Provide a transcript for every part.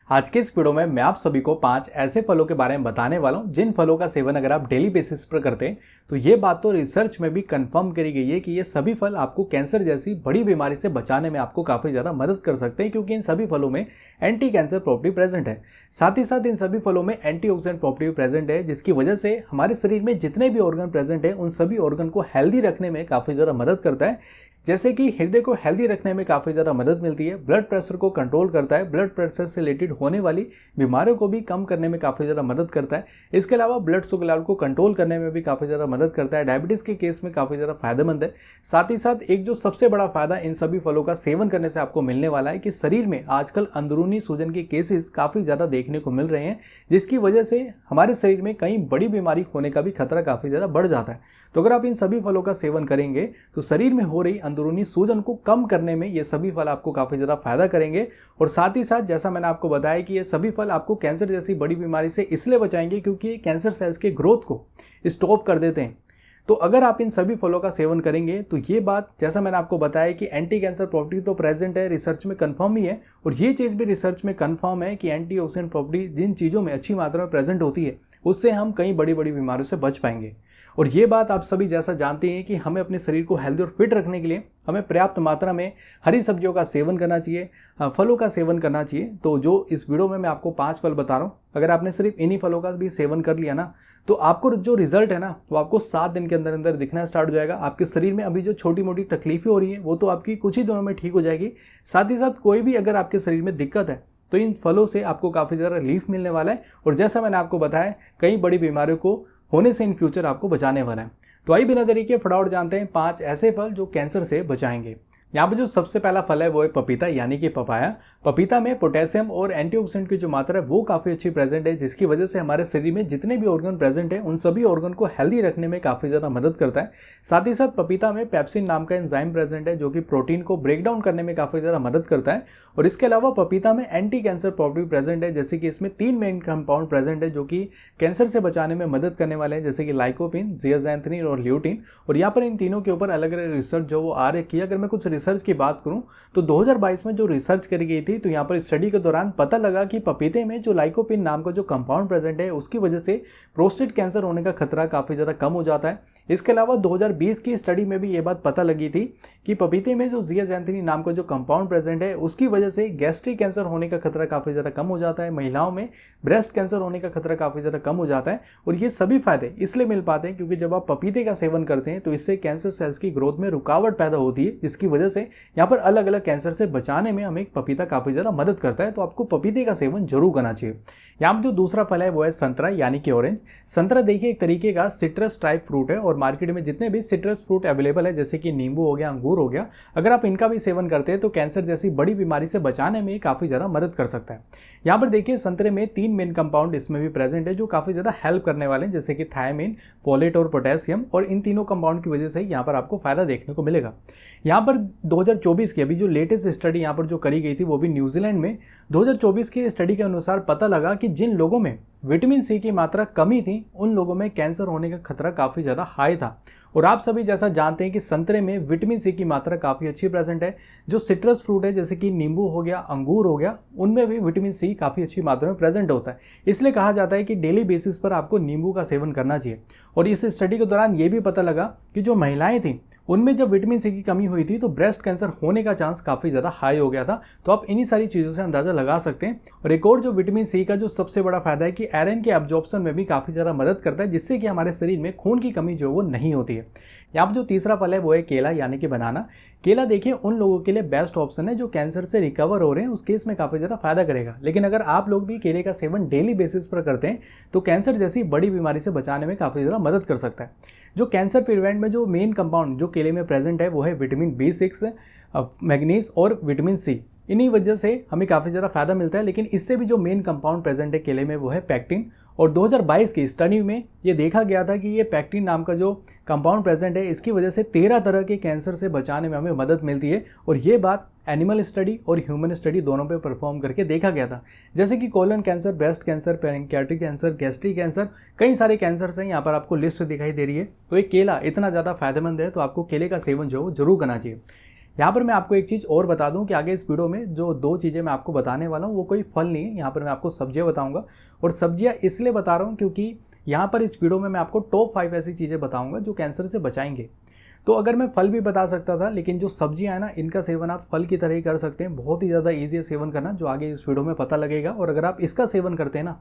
आज के इस वीडियो में मैं आप सभी को 5 ऐसे फलों के बारे में बताने वाला हूं जिन फलों का सेवन अगर आप डेली बेसिस पर करते हैं तो ये बात तो रिसर्च में भी कंफर्म करी गई है कि ये सभी फल आपको कैंसर जैसी बड़ी बीमारी से बचाने में आपको काफ़ी ज़्यादा मदद कर सकते हैं, क्योंकि इन सभी फलों में एंटी कैंसर प्रॉपर्टी प्रेजेंट है। साथ ही साथ इन सभी फलों में एंटीऑक्सीडेंट प्रॉपर्टी प्रेजेंट है, जिसकी वजह से हमारे शरीर में जितने भी ऑर्गन प्रेजेंट है उन सभी ऑर्गन को हेल्दी रखने में काफ़ी ज़्यादा मदद करता है। जैसे कि हृदय को हेल्दी रखने में काफ़ी ज़्यादा मदद मिलती है, ब्लड प्रेशर को कंट्रोल करता है, ब्लड प्रेशर से रिलेटेड होने वाली बीमारियों को भी कम करने में काफ़ी ज़्यादा मदद करता है। इसके अलावा ब्लड शुगर लेवल को कंट्रोल करने में भी काफ़ी ज़्यादा मदद करता है। डायबिटीज़ के केस में काफ़ी ज़्यादा फायदेमंद है। साथ ही साथ एक जो सबसे बड़ा फायदा इन सभी फलों का सेवन करने से आपको मिलने वाला है कि शरीर में आजकल अंदरूनी सूजन के केसेस काफ़ी ज़्यादा देखने को मिल रहे हैं, जिसकी वजह से हमारे शरीर में कई बड़ी बीमारी होने का भी खतरा काफ़ी ज़्यादा बढ़ जाता है। तो अगर आप इन सभी फलों का सेवन करेंगे तो शरीर में हो रही अंदरूनी सूजन को कम करने में ये सभी फल आपको काफ़ी ज़्यादा फायदा करेंगे। और साथ ही साथ जैसा मैंने आपको बताया कि ये सभी फल आपको कैंसर जैसी बड़ी बीमारी से इसलिए बचाएंगे क्योंकि ये कैंसर सेल्स के ग्रोथ को स्टॉप कर देते हैं। तो अगर आप इन सभी फलों का सेवन करेंगे तो ये बात जैसा मैंने आपको बताया कि एंटी कैंसर प्रॉपर्टी तो प्रेजेंट है, रिसर्च में कंफर्म ही है, और ये चीज़ भी रिसर्च में कंफर्म है कि एंटीऑक्सीडेंट प्रॉपर्टी जिन चीज़ों में अच्छी मात्रा में प्रेजेंट होती है उससे हम कई बड़ी बड़ी बीमारियों से बच पाएंगे। और ये बात आप सभी जैसा जानते हैं कि हमें अपने शरीर को हेल्दी और फिट रखने के लिए हमें पर्याप्त मात्रा में हरी सब्जियों का सेवन करना चाहिए, फलों का सेवन करना चाहिए। तो जो इस वीडियो में मैं आपको 5 फल बता रहा हूँ, अगर आपने सिर्फ इन्हीं फलों का भी सेवन कर लिया ना तो आपको जो रिजल्ट है ना वो आपको 7 दिन के अंदर अंदर दिखना स्टार्ट हो जाएगा। आपके शरीर में अभी जो छोटी मोटी तकलीफें हो रही हैं वो तो आपकी कुछ ही दिनों में ठीक हो जाएगी। साथ ही साथ कोई भी अगर आपके शरीर में दिक्कत है तो इन फलों से आपको काफ़ी ज़्यादा रिलीफ मिलने वाला है, और जैसा मैंने आपको बताया कई बड़ी बीमारियों को होने से इन फ्यूचर आपको बचाने वाला है। तो आइए बिना देरी के फटाफट जानते हैं 5 ऐसे फल जो कैंसर से बचाएंगे। यहाँ पर जो सबसे पहला फल है वो है पपीता यानी कि पपाया। पपीता में पोटेशियम और एंटीऑक्सीडेंट की जो मात्रा है वो काफ़ी अच्छी प्रेजेंट है, जिसकी वजह से हमारे शरीर में जितने भी ऑर्गन प्रेजेंट है उन सभी ऑर्गन को हेल्दी रखने में काफ़ी ज़्यादा मदद करता है। साथ ही साथ पपीता में पेप्सिन नाम का एंजाइम प्रेजेंट है जो कि प्रोटीन को ब्रेक डाउन करने में काफ़ी ज़्यादा मदद करता है। और इसके अलावा पपीता में एंटी कैंसर प्रॉपर्टी प्रेजेंट है, जैसे कि इसमें 3 मेन कंपाउंड प्रेजेंट है जो कि कैंसर से बचाने में मदद करने वाले हैं, जैसे कि लाइकोपिन, जियाज़ैंथेनिन और ल्यूटिन। और यहाँ पर इन तीनों के ऊपर अलग अलग रिसर्च जो वो आ रही है। अगर मैं कुछ रिसर्च की बात करूँ तो 2022 में जो रिसर्च करी गई थी तो यहाँ पर स्टडी के दौरान पता लगा कि पपीते में जो लाइकोपिन नाम का जो कंपाउंड प्रेजेंट है उसकी वजह से प्रोस्टेट कैंसर होने का खतरा काफ़ी ज़्यादा कम हो जाता है। इसके अलावा 2020 की स्टडी में भी ये बात पता लगी थी कि पपीते में जो जियाज़ैंथेनिन नाम का जो कंपाउंड प्रेजेंट है उसकी वजह से गैस्ट्रिक कैंसर होने का खतरा काफ़ी ज़्यादा कम हो जाता है। महिलाओं में ब्रेस्ट कैंसर होने का खतरा काफ़ी ज़्यादा कम हो जाता है। और ये सभी फायदे इसलिए मिल पाते हैं क्योंकि जब आप पपीते का सेवन करते हैं तो इससे कैंसर सेल्स की ग्रोथ में रुकावट पैदा होती है, जिसकी वजह से यहाँ पर अलग अलग कैंसर से बचाने में हमें पपीता काफ़ी ज़्यादा मदद करता है। तो आपको पपीते का सेवन जरूर करना चाहिए। यहाँ पर जो दूसरा फल है वो है संतरा यानी कि ऑरेंज। संतरा देखिए एक तरीके का सिट्रस टाइप फ्रूट है, और मार्केट में जितने भी सिट्रस फ्रूट अवेलेबल है जैसे कि नींबू हो गया, अंगूर हो गया, अगर आप इनका भी सेवन करते हैं तो कैंसर जैसी बड़ी बीमारी से बचाने में काफ़ी ज़्यादा मदद कर सकता है। यहाँ पर देखिए संतरे में 3 मेन कंपाउंड इसमें भी प्रेजेंट है जो काफ़ी ज़्यादा हेल्प करने वाले हैं, जैसे कि थायमिन, फोलेट और पोटेशियम। और इन तीनों कंपाउंड की वजह से यहाँ पर आपको फायदा देखने को मिलेगा। यहाँ पर 2024 की अभी जो लेटेस्ट स्टडी यहाँ पर जो करी गई थी वो भी न्यूजीलैंड में 2024 की स्टडी के अनुसार पता लगा कि जिन लोगों में विटामिन सी की मात्रा कमी थी उन लोगों में कैंसर होने का खतरा काफ़ी ज़्यादा हाई था। और आप सभी जैसा जानते हैं कि संतरे में विटामिन सी की मात्रा काफ़ी अच्छी प्रेजेंट है। जो सिट्रस फ्रूट है जैसे कि नींबू हो गया, अंगूर हो गया, उनमें भी विटामिन सी काफ़ी अच्छी मात्रा में प्रेजेंट होता है। इसलिए कहा जाता है कि डेली बेसिस पर आपको नींबू का सेवन करना चाहिए। और इस स्टडी के दौरान ये भी पता लगा कि जो महिलाएं थीं उनमें जब विटामिन सी की कमी हुई थी तो ब्रेस्ट कैंसर होने का चांस काफ़ी ज़्यादा हाई हो गया था। तो आप इन्हीं सारी चीज़ों से अंदाज़ा लगा सकते हैं। और एक और जो विटामिन सी का जो सबसे बड़ा फायदा है कि आयरन के एब्जॉर्प्शन में भी काफ़ी ज़्यादा मदद करता है, जिससे कि हमारे शरीर में खून की कमी जो वो नहीं होती है। यहाँ पर जो तीसरा फल है वो है केला यानी कि बनाना। केला देखिए उन लोगों के लिए बेस्ट ऑप्शन है जो कैंसर से रिकवर हो रहे हैं, उस केस में काफ़ी ज़्यादा फायदा करेगा। लेकिन अगर आप लोग भी केले का सेवन डेली बेसिस पर करते हैं तो कैंसर जैसी बड़ी बीमारी से बचाने में काफ़ी ज़्यादा मदद कर सकता है। जो कैंसर प्रिवेंट में जो मेन कंपाउंड जो केले में प्रेजेंट है वो है विटामिन B6, मैग्नीज और विटामिन सी। इन्हीं वजह से हमें काफ़ी ज़्यादा फायदा मिलता है। लेकिन इससे भी जो मेन कंपाउंड प्रेजेंट है केले में वो है पैक्टिन। और 2022 की स्टडी में ये देखा गया था कि ये पैक्टिन नाम का जो कंपाउंड प्रेजेंट है इसकी वजह से 13 तरह के कैंसर से बचाने में हमें मदद मिलती है। और ये बात एनिमल स्टडी और ह्यूमन स्टडी दोनों पे परफॉर्म करके देखा गया था, जैसे कि colon cancer, breast cancer, pancreatic cancer, gastric cancer, कई सारे कैंसर हैं। यहाँ पर आपको लिस्ट दिखाई दे रही है। तो ये केला इतना ज़्यादा फायदेमंद है तो आपको केले का सेवन जो है जरूर करना चाहिए। यहाँ पर मैं आपको एक चीज़ और बता दूं कि आगे इस वीडियो में जो 2 चीज़ें मैं आपको बताने वाला हूँ वो कोई फल नहीं है। यहाँ पर मैं आपको सब्जियाँ बताऊँगा, और सब्जियाँ इसलिए बता रहा हूँ क्योंकि यहाँ पर इस वीडियो में मैं आपको टॉप 5 ऐसी चीज़ें बताऊँगा जो कैंसर से बचाएंगे। तो अगर मैं फल भी बता सकता था, लेकिन जो सब्जियां हैं ना, इनका सेवन आप फल की तरह ही कर सकते हैं। बहुत ही ज़्यादा ईजी है सेवन करना, जो आगे इस वीडियो में पता लगेगा। और अगर आप इसका सेवन करते हैं ना,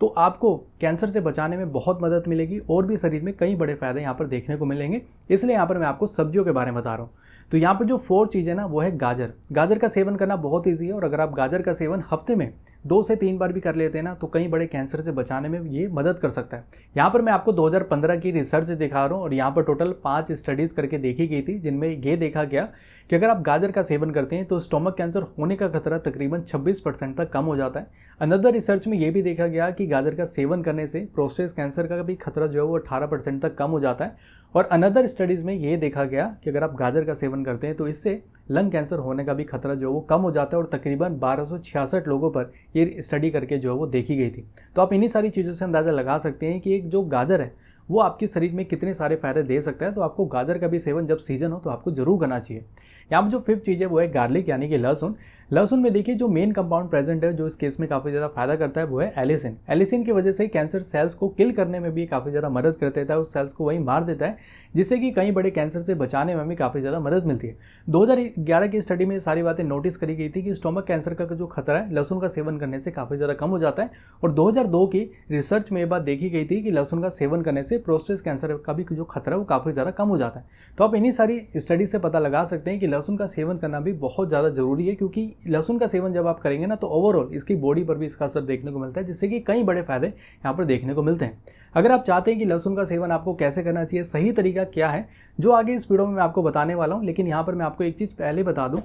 तो आपको कैंसर से बचाने में बहुत मदद मिलेगी और भी शरीर में कई बड़े फायदे यहाँ पर देखने को मिलेंगे। इसलिए यहाँ पर मैं आपको सब्जियों के बारे में बता रहा हूँ। तो यहाँ पर जो 4 चीज़ें ना, वो है गाजर। गाजर का सेवन करना बहुत ईजी है, और अगर आप गाजर का सेवन हफ्ते में 2 से 3 बार भी कर लेते हैं ना, तो कई बड़े कैंसर से बचाने में ये मदद कर सकता है। यहाँ पर मैं आपको 2015 की रिसर्च दिखा रहा हूँ, और यहाँ पर टोटल 5 स्टडीज़ करके देखी गई थी, जिनमें ये देखा गया कि अगर आप गाजर का सेवन करते हैं तो स्टोमक कैंसर होने का खतरा तकरीबन 26% तक कम हो जाता है। अनदर रिसर्च में ये भी देखा गया कि गाजर का सेवन करने से प्रोस्टेट कैंसर का भी खतरा जो है वो 18% तक कम हो जाता है। और अनदर स्टडीज़ में ये देखा गया कि अगर आप गाजर का सेवन करते हैं तो इससे लंग कैंसर होने का भी खतरा जो है वो कम हो जाता है, और तकरीबन 1266 लोगों पर ये स्टडी करके जो है वो देखी गई थी। तो आप इन्हीं सारी चीज़ों से अंदाज़ा लगा सकते हैं कि एक जो गाजर है वो आपके शरीर में कितने सारे फायदे दे सकता है। तो आपको गाजर का भी सेवन जब सीजन हो तो आपको जरूर करना चाहिए। यहाँ पर जो 5th चीज़ है वो है गार्लिक, यानी कि लहसुन। लहसुन में देखिए जो मेन कंपाउंड प्रेजेंट है जो इस केस में काफ़ी ज़्यादा फायदा करता है वो है एलिसिन। एलिसिन की वजह से कैंसर सेल्स को किल करने में भी काफ़ी ज़्यादा मदद कर देता है, उस सेल्स को वही मार देता है, जिससे कि कई बड़े कैंसर से बचाने में भी काफ़ी ज़्यादा मदद मिलती है। 2011 की स्टडी में सारी बातें नोटिस करी गई थी कि स्टोमक कैंसर का जो खतरा है लहसुन का सेवन करने से काफ़ी ज़्यादा कम हो जाता है। और 2002 की रिसर्च में ये बात देखी गई थी कि लहसुन का सेवन करने से प्रोस्टेट कैंसर का भी जो खतरा है वो काफ़ी ज़्यादा कम हो जाता है। तो आप इन्हीं सारी स्टडी से पता लगा सकते हैं कि लहसुन का सेवन करना भी बहुत ज़्यादा जरूरी है, क्योंकि लहसुन का सेवन जब आप करेंगे ना तो ओवरऑल इसकी बॉडी पर भी इसका असर देखने को मिलता है, जिससे कि कई बड़े फायदे यहाँ पर देखने को मिलते हैं। अगर आप चाहते हैं कि लहसुन का सेवन आपको कैसे करना चाहिए, सही तरीका क्या है, जो आगे इस वीडियो में मैं आपको बताने वाला हूँ। लेकिन यहाँ पर मैं आपको एक चीज़ पहले बता दूँ,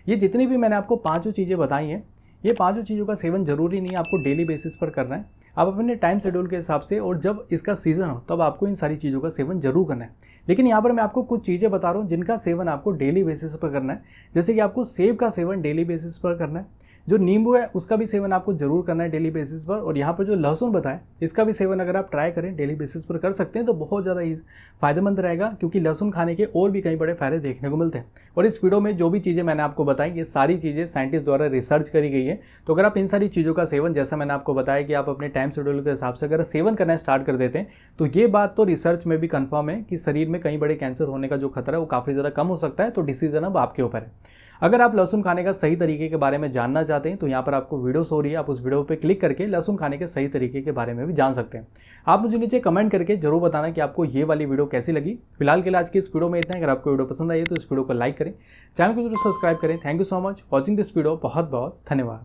ये जितनी भी मैंने आपको 5 चीज़ें बताई हैं, ये 5 चीज़ों का सेवन जरूरी नहीं है आपको डेली बेसिस पर करना है। आप अपने टाइम शेड्यूल के हिसाब से, और जब इसका सीजन हो तब आपको इन सारी चीज़ों का सेवन जरूर करना है। लेकिन यहाँ पर मैं आपको कुछ चीज़ें बता रहा हूँ जिनका सेवन आपको डेली बेसिस पर करना है। जैसे कि आपको सेब का सेवन डेली बेसिस पर करना है, जो नींबू है उसका भी सेवन आपको जरूर करना है डेली बेसिस पर। और यहाँ पर जो लहसुन बताएं इसका भी सेवन अगर आप ट्राई करें डेली बेसिस पर कर सकते हैं तो बहुत ज़्यादा फायदेमंद रहेगा, क्योंकि लहसुन खाने के और भी कई बड़े फायदे देखने को मिलते हैं। और इस वीडियो में जो भी चीज़ें मैंने आपको बताई ये सारी चीज़ें साइंटिस्ट द्वारा रिसर्च करी गई है। तो अगर आप इन सारी चीज़ों का सेवन, जैसा मैंने आपको बताया कि आप अपने टाइम शेड्यूल के हिसाब से अगर सेवन करना स्टार्ट कर देते हैं, तो ये बात तो रिसर्च में भी कन्फर्म है कि शरीर में कई बड़े कैंसर होने का जो खतरा है वो काफ़ी ज़्यादा कम हो सकता है। तो डिसीजन अब आपके ऊपर है। अगर आप लहसुन खाने का सही तरीके के बारे में जानना चाहते हैं तो यहाँ पर आपको वीडियो हो रही है, आप उस वीडियो पे क्लिक करके लहसुन खाने के सही तरीके के बारे में भी जान सकते हैं। आप मुझे नीचे कमेंट करके जरूर बताना कि आपको ये वाली वीडियो कैसी लगी। फिलहाल के लिए आज की इस वीडियो में इतना। अगर आपको वीडियो पसंद आई है तो इस वीडियो को लाइक करें, चैनल को जरूर सब्सक्राइब करें। Thank you so much watching this video. बहुत बहुत धन्यवाद।